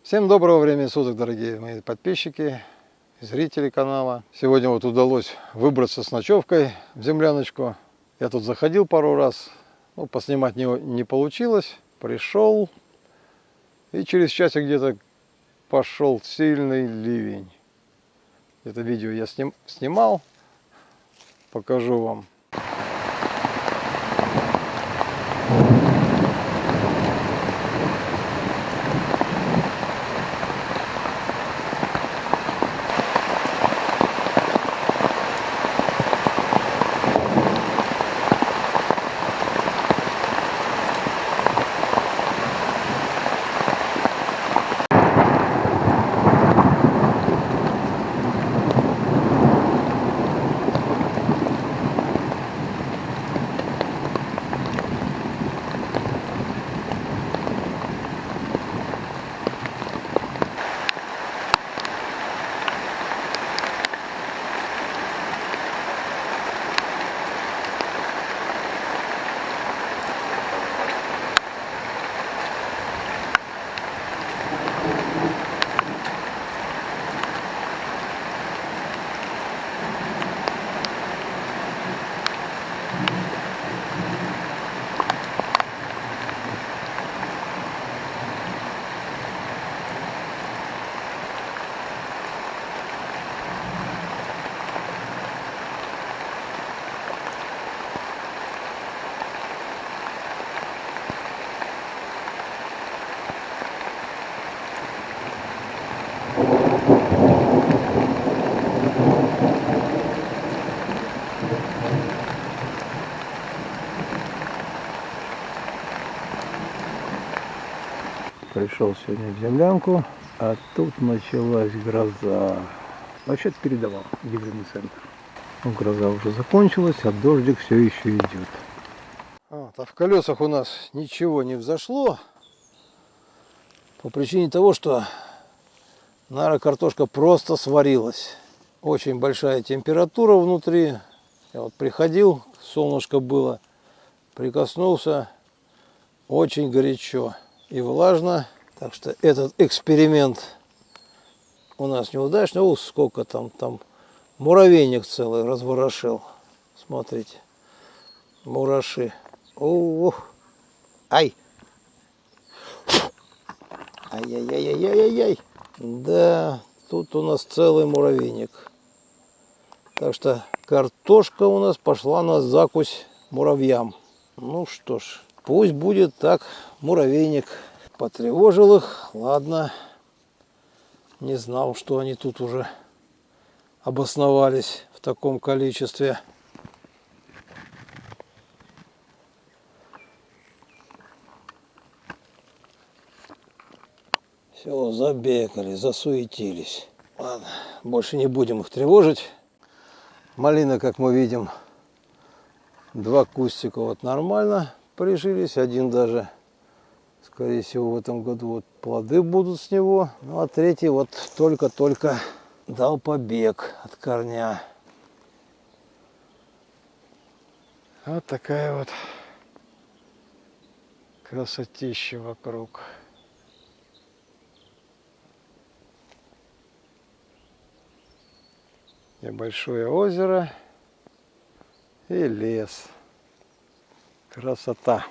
Всем доброго времени суток, дорогие мои подписчики и зрители канала. Сегодня вот удалось выбраться с ночевкой в земляночку. Я тут заходил пару раз, но поснимать не получилось. Пришел, и через часик где-то пошел сильный ливень. Это видео я снимал, покажу вам. Пришел сегодня в землянку, а тут началась гроза. Вообще-то передавал гидромедный центр. Но гроза уже закончилась, а дождик все еще идет. А в колесах у нас ничего не взошло. По причине того, что наверное, картошка просто сварилась. Очень большая температура внутри. Я вот приходил, солнышко было, прикоснулся, очень горячо и влажно. Так что этот эксперимент у нас неудачный. О, сколько там муравейник целый разворошил. Смотрите, мураши. Ох, ай! Ай-яй-яй-яй-яй-яй! Да, тут у нас целый муравейник. Так что картошка у нас пошла на закусь муравьям. Ну что ж, пусть будет так, муравейник. Потревожил их, ладно. Не знал, что они тут уже обосновались в таком количестве. Все, забегали, засуетились. Ладно, больше не будем их тревожить. Малина, как мы видим, два кустика вот нормально прижились. Один даже, скорее всего, в этом году вот плоды будут с него. Ну а третий вот только-только дал побег от корня. Вот такая вот красотища вокруг. Небольшое озеро и лес. Красота.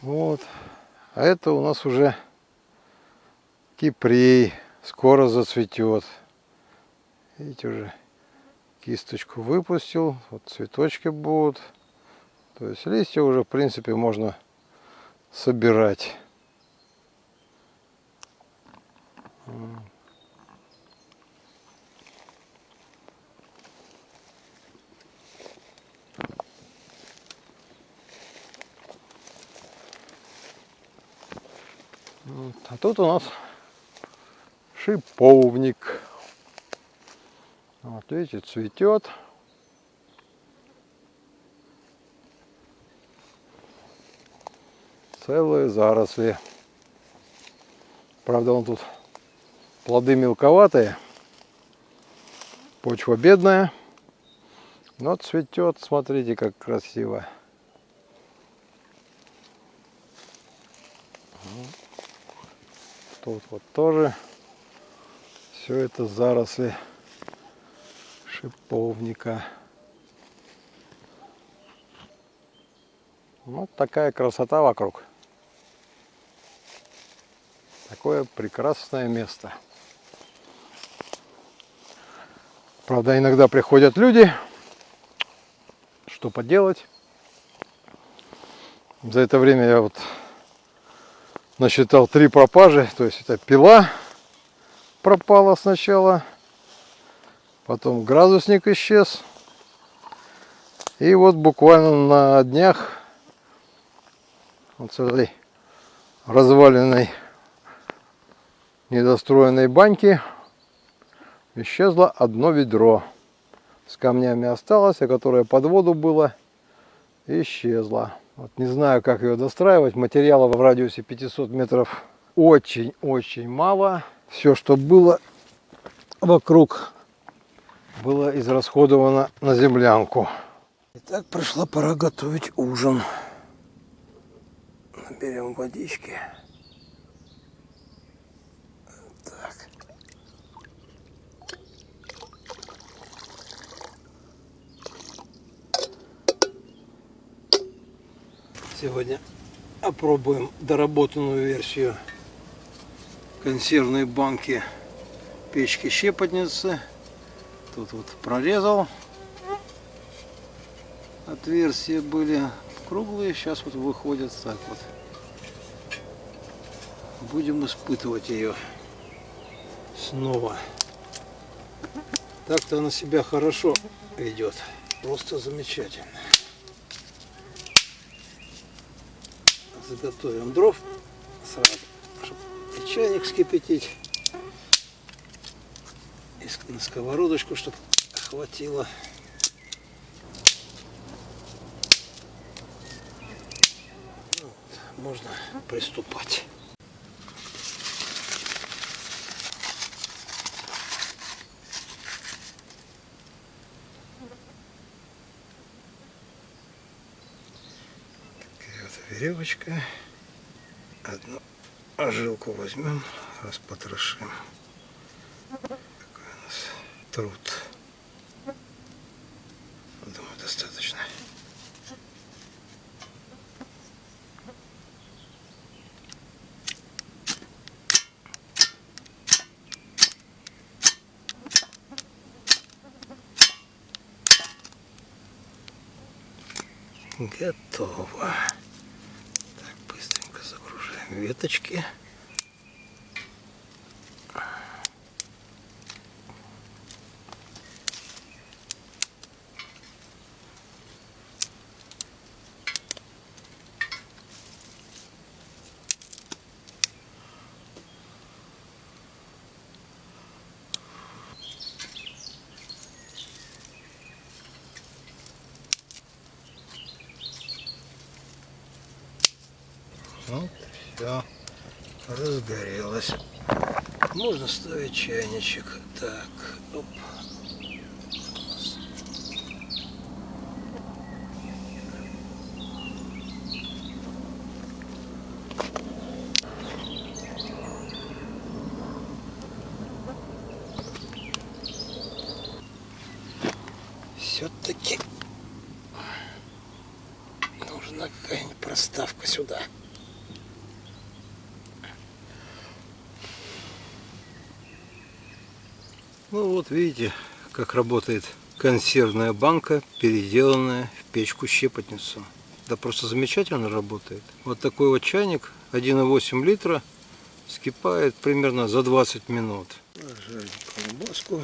Вот. А это у нас уже кипрей. Скоро зацветет. Видите, уже кисточку выпустил. Вот цветочки будут. То есть листья уже, в принципе, можно собирать. Вот. А тут у нас шиповник. Вот видите, цветет. Целые заросли. Правда, он тут плоды мелковатые, почва бедная, но цветет, смотрите, как красиво. Тут вот тоже все это заросли шиповника. Вот такая красота вокруг. Такое прекрасное место. Правда, иногда приходят люди, что поделать. За это время я вот насчитал 3 пропажи. То есть это пила пропала сначала, потом градусник исчез. И вот буквально на днях вот с этой разваленной недостроенной баньки исчезло одно ведро. С камнями осталось, а которое под воду было, исчезло. Вот не знаю, как ее достраивать. Материала в радиусе 500 метров очень-очень мало. Все, что было вокруг, было израсходовано на землянку. Итак, пришла пора готовить ужин. Берем водички. Так. Сегодня опробуем доработанную версию консервной банки печки-щепотницы. Тут вот прорезал. Отверстия были круглые, сейчас вот выходят так вот. Будем испытывать ее снова. Так-то она себя хорошо ведет. Просто замечательно. Заготовим дров сразу, чтобы и чайник вскипятить. И на сковородочку, чтобы хватило. Ну, вот, можно приступать. Веревочка. Одну жилку возьмем, распотрошим. Такой у нас труд. Думаю, достаточно. Готово. Так, быстренько загружаем веточки. Вот, все разгорелось. Можно ставить чайничек. Так, оп. Все-таки нужна какая-нибудь проставка сюда. Ну вот видите, как работает консервная банка, переделанная в печку-щепотницу. Да просто замечательно работает. Вот такой вот чайник 1,8 литра вскипает примерно за 20 минут. Жарим колбаску.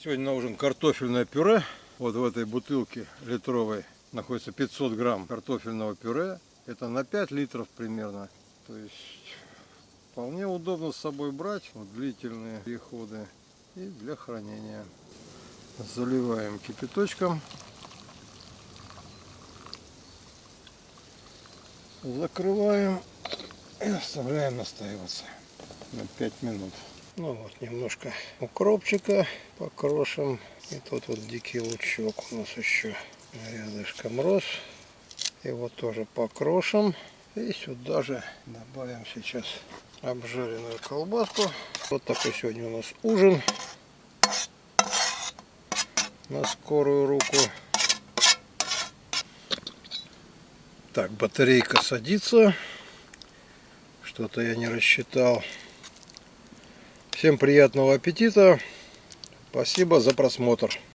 Сегодня на ужин картофельное пюре. Вот в этой бутылке литровой находится 500 грамм картофельного пюре. Это на 5 литров примерно. То есть вполне удобно с собой брать в длительные переходы и для хранения. Заливаем кипяточком. Закрываем и оставляем настаиваться на 5 минут. Ну вот, немножко укропчика покрошим. И тут вот дикий лучок у нас еще рядышком рос. Его тоже покрошим. И сюда же добавим сейчас обжаренную колбаску. Вот такой сегодня у нас ужин на скорую руку. Так, батарейка садится. Что-то я не рассчитал. Всем приятного аппетита. Спасибо за просмотр.